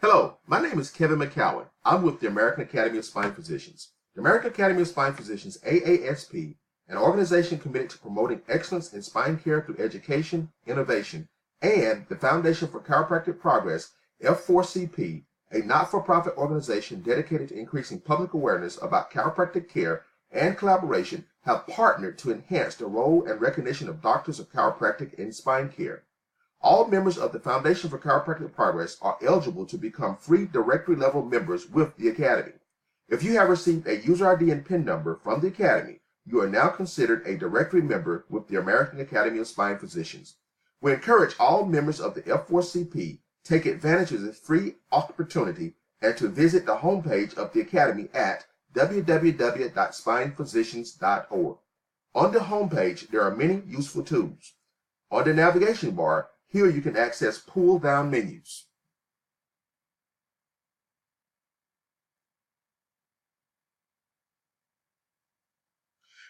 Hello, my name is Kevin McCowan. I'm with the American Academy of Spine Physicians. The American Academy of Spine Physicians, AASP, an organization committed to promoting excellence in spine care through education, innovation, and the Foundation for Chiropractic Progress, F4CP, a not-for-profit organization dedicated to increasing public awareness about chiropractic care and collaboration, have partnered to enhance the role and recognition of doctors of chiropractic in spine care. All members of the Foundation for Chiropractic Progress are eligible to become free directory level members with the Academy. If you have received a user ID and PIN number from the Academy, you are now considered a directory member with the American Academy of Spine Physicians. We encourage all members of the F4CP take advantage of this free opportunity and to visit the homepage of the Academy at www.spinephysicians.org. On the homepage, there are many useful tools. On the navigation bar, here you can access pull-down menus.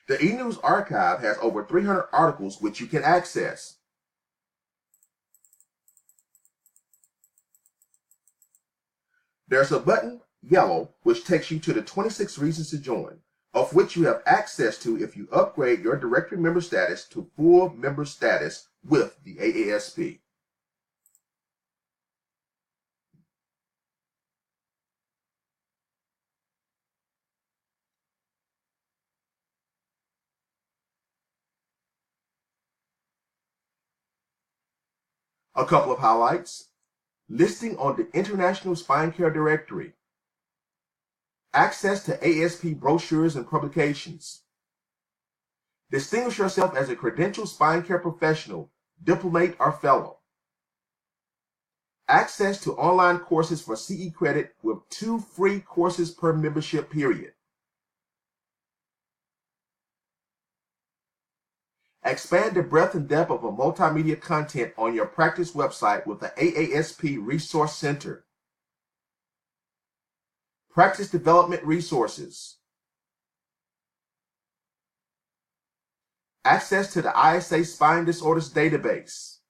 The eNews archive has over 300 articles which you can access. There's a button, yellow, which takes you to the 26 reasons to join, of which you have access to if you upgrade your directory member status to full member status with the AASP. A couple of highlights. Listing on the International Spine Care Directory. Access to ASP brochures and publications. Distinguish yourself as a credentialed spine care professional, diplomate, or fellow. Access to online courses for CE credit with 2 free courses per membership period. Expand the breadth and depth of a multimedia content on your practice website with the AASP Resource Center. Practice development resources. Access to the ISA Spine Disorders Database.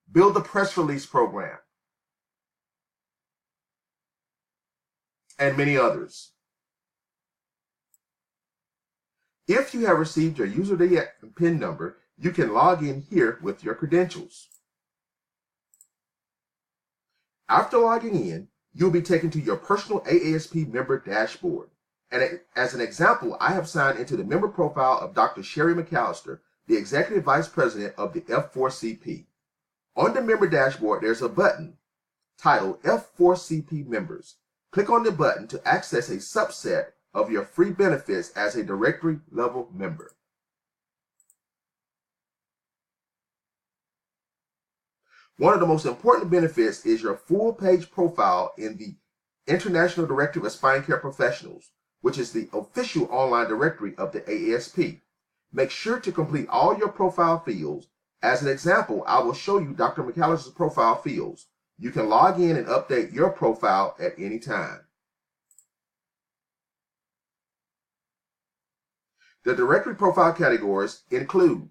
Build a press release program. And many others. If you have received your user ID and PIN number, you can log in here with your credentials. After logging in, you'll be taken to your personal AASP member dashboard. And as an example, I have signed into the member profile of Dr. Sherry McAllister, the Executive Vice President of the F4CP. On the member dashboard, there's a button titled F4CP Members. Click on the button to access a subset of your free benefits as a directory level member. One of the most important benefits is your full page profile in the International Directory of Spine Care Professionals, which is the official online directory of the AASP. Make sure to complete all your profile fields. As an example, I will show you Dr. McAllister's profile fields. You can log in and update your profile at any time. The directory profile categories include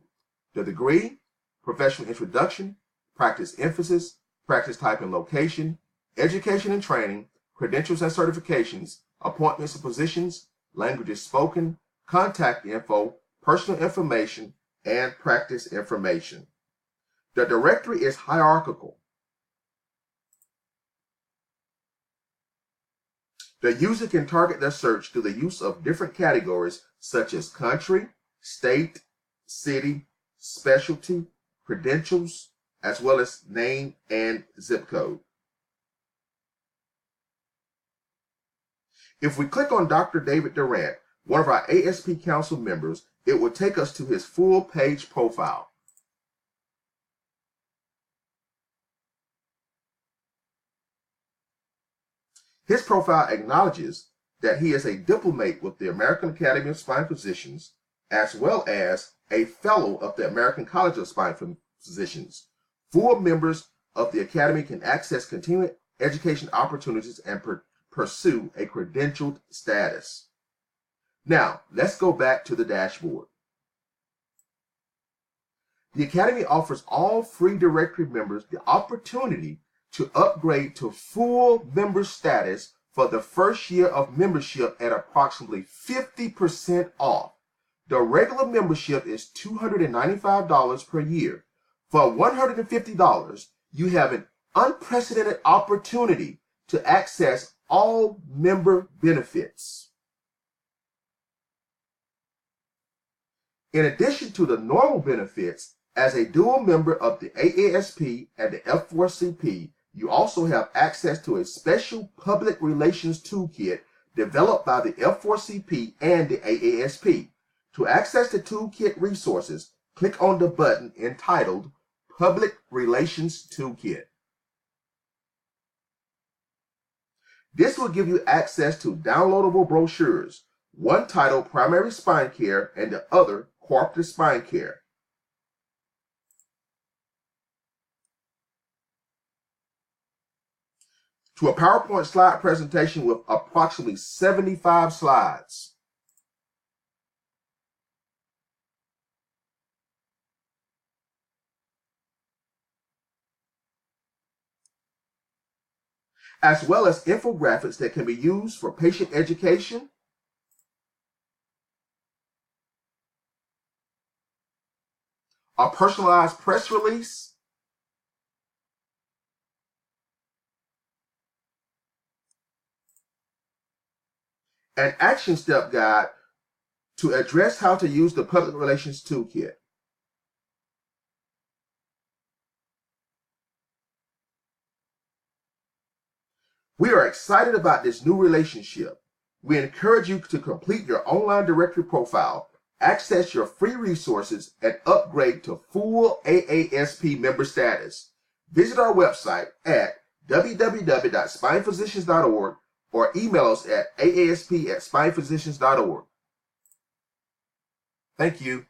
the degree, professional introduction, practice emphasis, practice type and location, education and training, credentials and certifications, appointments and positions, languages spoken, contact info, personal information, and practice information. The directory is hierarchical. The user can target their search through the use of different categories such as country, state, city, specialty, credentials, as well as name and zip code. If we click on Dr. David Durant, one of our ASP Council members, it will take us to his full page profile. His profile acknowledges that he is a diplomate with the American Academy of Spine Physicians, as well as a fellow of the American College of Spine Physicians. Full members of the Academy can access continuing education opportunities and pursue a credentialed status. Now, let's go back to the dashboard. The Academy offers all free directory members the opportunity to upgrade to full member status for the first year of membership at approximately 50% off. The regular membership is $295 per year. For $150, you have an unprecedented opportunity to access all member benefits. In addition to the normal benefits, as a dual member of the AASP and the F4CP, you also have access to a special public relations toolkit developed by the F4CP and the AASP. To access the toolkit resources, click on the button entitled Public Relations Toolkit. This will give you access to downloadable brochures, one titled Primary Spine Care and the other Cooperative Spine Care. To a PowerPoint slide presentation with approximately 75 slides. As well as infographics that can be used for patient education, a personalized press release, an action step guide to address how to use the Public Relations Toolkit. We are excited about this new relationship. We encourage you to complete your online directory profile, access your free resources, and upgrade to full AASP member status. Visit our website at www.spinephysicians.org or email us at aasp@spinephysicians.org. Thank you.